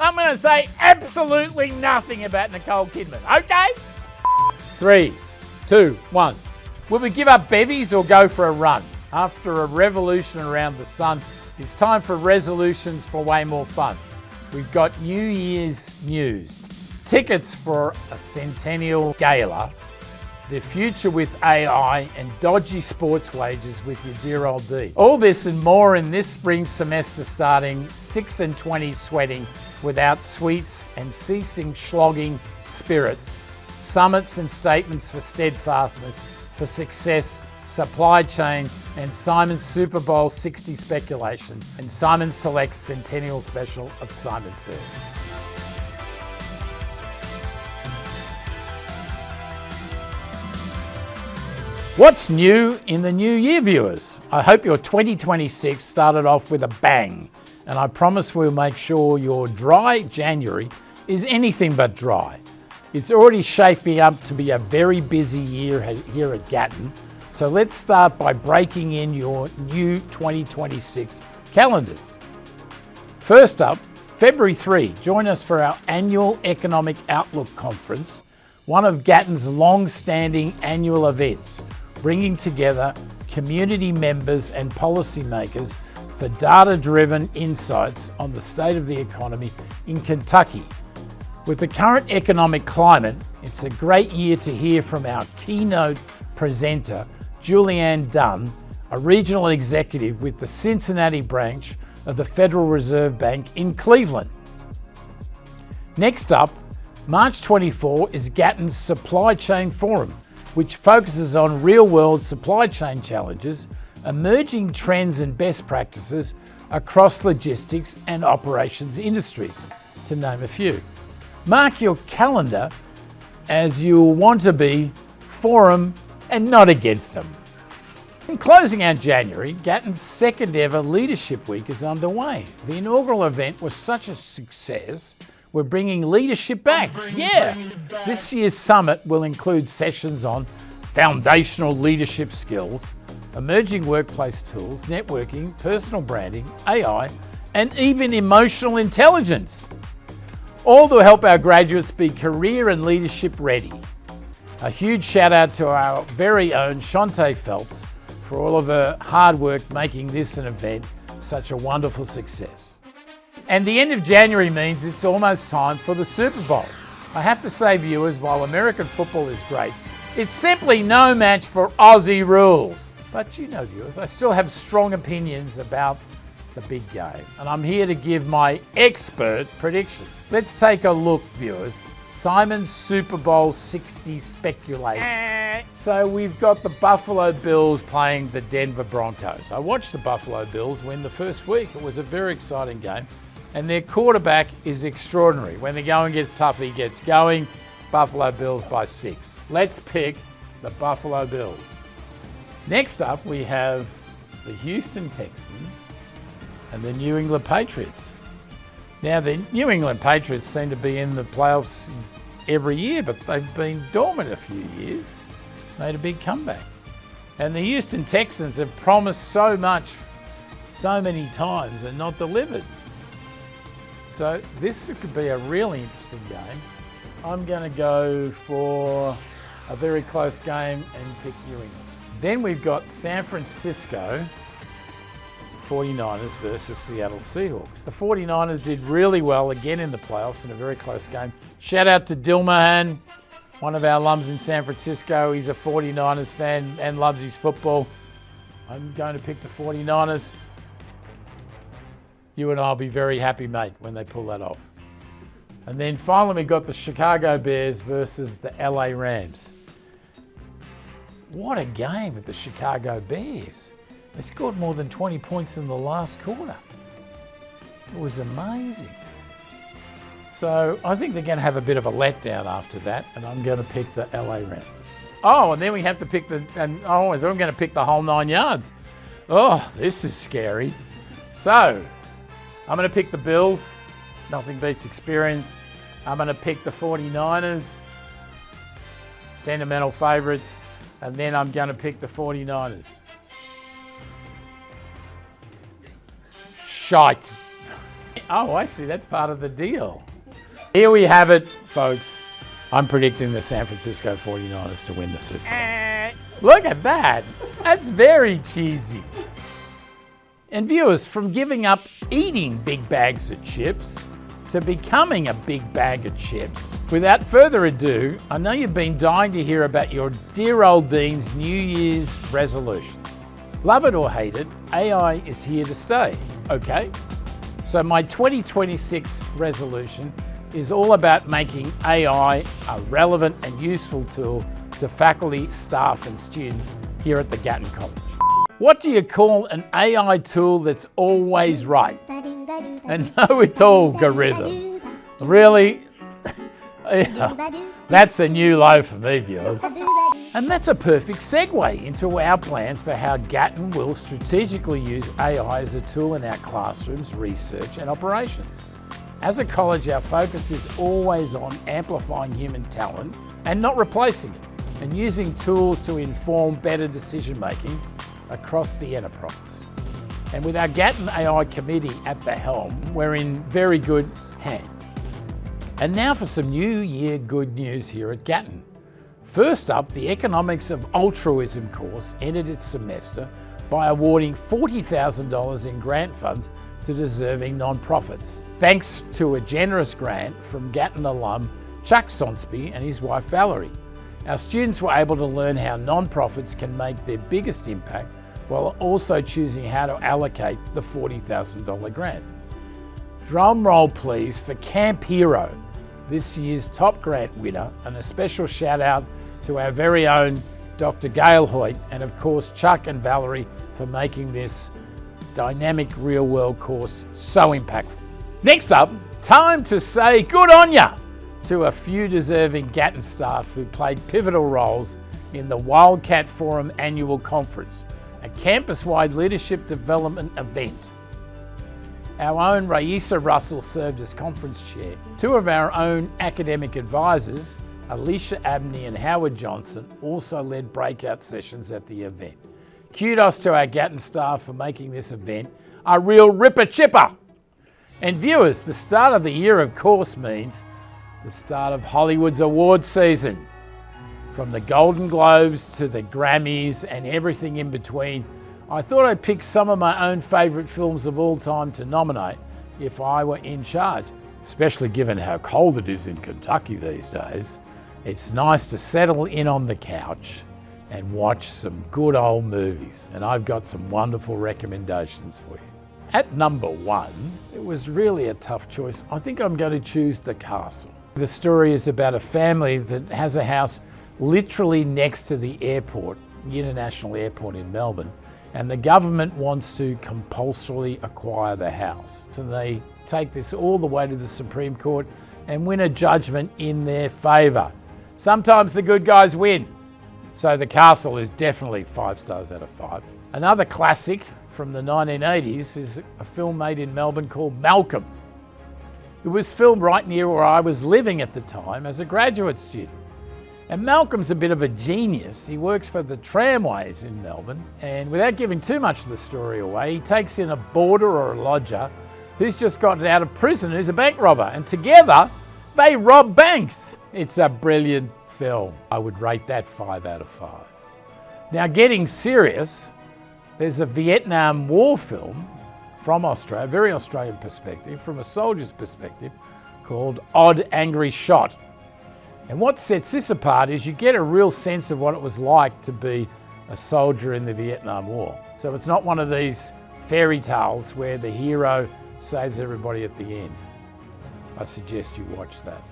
I'm going to say absolutely nothing about Nicole Kidman, okay? 3, 2, 1. Will we give up bevies or go for a run? After a revolution around the sun, it's time for resolutions for way more fun. We've got New Year's news. Tickets for a Centennial Gala, the future with AI, and dodgy sports wages with your dear old D. All this and more in this spring semester starting 6 and 20 sweating without sweets and ceasing slogging spirits. Summits and statements for steadfastness, for success, supply chain, and Simon's Super Bowl 60 speculation, and Simon Select's Centennial Special of Simon Says. What's new in the new year, viewers? I hope your 2026 started off with a bang, and I promise we'll make sure your dry January is anything but dry. It's already shaping up to be a very busy year here at Gatton, so let's start by breaking in your new 2026 calendars. First up, February 3, join us for our annual Economic Outlook Conference, one of Gatton's long-standing annual events, bringing together community members and policymakers for data-driven insights on the state of the economy in Kentucky. With the current economic climate, it's a great year to hear from our keynote presenter, Julianne Dunn, a regional executive with the Cincinnati branch of the Federal Reserve Bank in Cleveland. Next up, March 24 is Gatton's Supply Chain Forum, which focuses on real-world supply chain challenges, emerging trends and best practices across logistics and operations industries, to name a few. Mark your calendar as you'll want to be for 'em and not against them. In closing out January, Gatton's second ever Leadership Week is underway. The inaugural event was such a success, we're bringing leadership back. This year's summit will include sessions on foundational leadership skills, emerging workplace tools, networking, personal branding, AI, and even emotional intelligence, all to help our graduates be career and leadership ready. A huge shout out to our very own Shantae Phelps for all of her hard work making this an event such a wonderful success. And the end of January means it's almost time for the Super Bowl. I have to say, viewers, while American football is great, it's simply no match for Aussie rules. But you know, viewers, I still have strong opinions about the big game, and I'm here to give my expert prediction. Let's take a look, viewers. Simon's Super Bowl 60 speculation. So we've got the Buffalo Bills playing the Denver Broncos. I watched the Buffalo Bills win the first week. It was a very exciting game. And their quarterback is extraordinary. When the going gets tough, he gets going. Buffalo Bills by 6. Let's pick the Buffalo Bills. Next up, we have the Houston Texans and the New England Patriots. Now, the New England Patriots seem to be in the playoffs every year, but they've been dormant a few years. Made a big comeback. And the Houston Texans have promised so much, so many times, and not delivered. So this could be a really interesting game. I'm going to go for a very close game and pick New England. Then we've got San Francisco 49ers versus Seattle Seahawks. The 49ers did really well again in the playoffs in a very close game. Shout out to Dilmahan, one of our alums in San Francisco. He's a 49ers fan and loves his football. I'm going to pick the 49ers. You and I'll be very happy, mate, when they pull that off. And then finally, we got the Chicago Bears versus the LA Rams. What a game with the Chicago Bears. They scored more than 20 points in the last quarter. It was amazing. So I think they're going to have a bit of a letdown after that, and I'm going to pick the LA Rams. Oh, and then we have to pick I'm going to pick the whole 9 yards. Oh, this is scary. So I'm going to pick the Bills. Nothing beats experience. I'm going to pick the 49ers. Sentimental favourites. And then I'm going to pick the 49ers. Shite. Oh, I see. That's part of the deal. Here we have it, folks. I'm predicting the San Francisco 49ers to win the Super Bowl. Look at that. That's very cheesy. And viewers, from giving up eating big bags of chips to becoming a big bag of chips. Without further ado, I know you've been dying to hear about your dear old Dean's New Year's resolutions. Love it or hate it, AI is here to stay, okay? So my 2026 resolution is all about making AI a relevant and useful tool to faculty, staff and students here at the Gatton College. What do you call an AI tool that's always right? And know-it-all algorithm. Really? That's a new low for me, viewers. And that's a perfect segue into our plans for how Gatton will strategically use AI as a tool in our classrooms, research and operations. As a college, our focus is always on amplifying human talent and not replacing it, and using tools to inform better decision making across the enterprise. And with our Gatton AI committee at the helm, we're in very good hands. And now for some New Year good news here at Gatton. First up, the Economics of Altruism course ended its semester by awarding $40,000 in grant funds to deserving non-profits, thanks to a generous grant from Gatton alum Chuck Sonsby and his wife Valerie. Our students were able to learn how non-profits can make their biggest impact while also choosing how to allocate the $40,000 grant. Drum roll please for Camp Hero, this year's top grant winner, and a special shout out to our very own Dr. Gail Hoyt and of course Chuck and Valerie for making this dynamic real world course so impactful. Next up, time to say good on ya to a few deserving Gatton staff who played pivotal roles in the Wildcat Forum annual conference, a campus-wide leadership development event. Our own Raisa Russell served as conference chair. Two of our own academic advisors, Alicia Abney and Howard Johnson, also led breakout sessions at the event. Kudos to our Gatton staff for making this event a real ripper chipper. And viewers, the start of the year of course means the start of Hollywood's award season. From the Golden Globes to the Grammys and everything in between, I thought I'd pick some of my own favourite films of all time to nominate if I were in charge. Especially given how cold it is in Kentucky these days, it's nice to settle in on the couch and watch some good old movies. And I've got some wonderful recommendations for you. At number one, it was really a tough choice. I think I'm going to choose The Castle. The story is about a family that has a house literally next to the airport, the International Airport in Melbourne, and the government wants to compulsorily acquire the house. So they take this all the way to the Supreme Court and win a judgment in their favour. Sometimes the good guys win. So The Castle is definitely 5 stars out of 5. Another classic from the 1980s is a film made in Melbourne called Malcolm. It was filmed right near where I was living at the time as a graduate student. And Malcolm's a bit of a genius. He works for the tramways in Melbourne, and without giving too much of the story away, he takes in a boarder or a lodger who's just gotten out of prison, who's a bank robber, and together they rob banks. It's a brilliant film. I would rate that 5 out of 5. Now, getting serious, there's a Vietnam War film from Australia, a very Australian perspective, from a soldier's perspective, called Odd Angry Shot. And what sets this apart is you get a real sense of what it was like to be a soldier in the Vietnam War. So it's not one of these fairy tales where the hero saves everybody at the end. I suggest you watch that.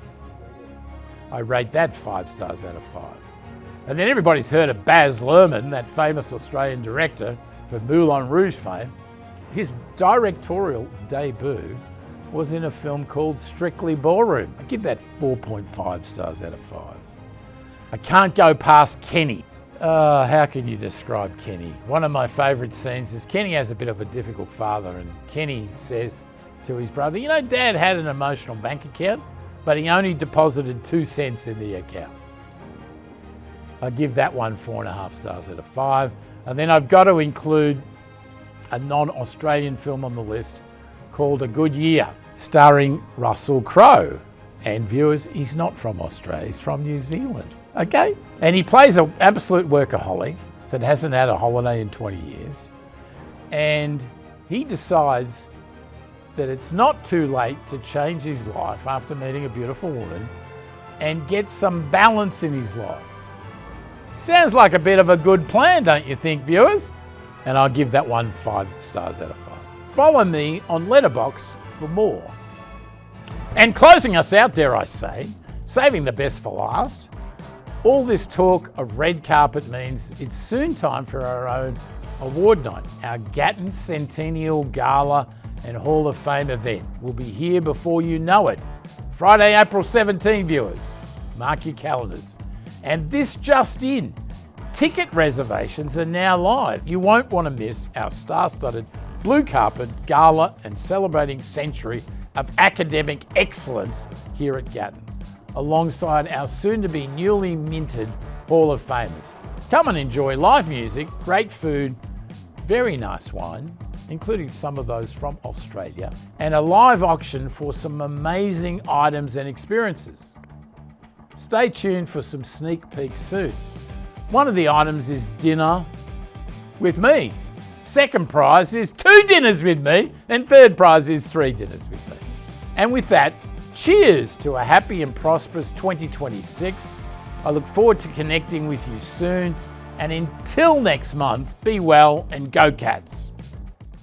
I rate that 5 stars out of 5. And then everybody's heard of Baz Luhrmann, that famous Australian director for Moulin Rouge fame. His directorial debut was in a film called Strictly Ballroom. I give that 4.5 stars out of 5. I can't go past Kenny. How can you describe Kenny? One of my favourite scenes is Kenny has a bit of a difficult father, and Kenny says to his brother, you know, Dad had an emotional bank account, but he only deposited 2 cents in the account. I give that one 4.5 stars out of 5. And then I've got to include a non-Australian film on the list called A Good Year, starring Russell Crowe. And viewers, he's not from Australia, he's from New Zealand, okay? And he plays an absolute workaholic that hasn't had a holiday in 20 years. And he decides that it's not too late to change his life after meeting a beautiful woman and get some balance in his life. Sounds like a bit of a good plan, don't you think, viewers? And I'll give that one 5 stars out of 5. Follow me on Letterboxd for more. And closing us out, dare I say, saving the best for last, all this talk of red carpet means it's soon time for our own award night. Our Gatton Centennial Gala and Hall of Fame event will be here before you know it. Friday, April 17, viewers. Mark your calendars. And this just in, ticket reservations are now live. You won't want to miss our star-studded blue carpet gala and celebrating century of academic excellence here at Gatton, alongside our soon-to-be newly minted Hall of Famers. Come and enjoy live music, great food, very nice wine, including some of those from Australia, and a live auction for some amazing items and experiences. Stay tuned for some sneak peeks soon. One of the items is dinner with me. Second prize is 2 dinners with me, and third prize is 3 dinners with me. And with that, cheers to a happy and prosperous 2026. I look forward to connecting with you soon, and until next month, be well and go Cats.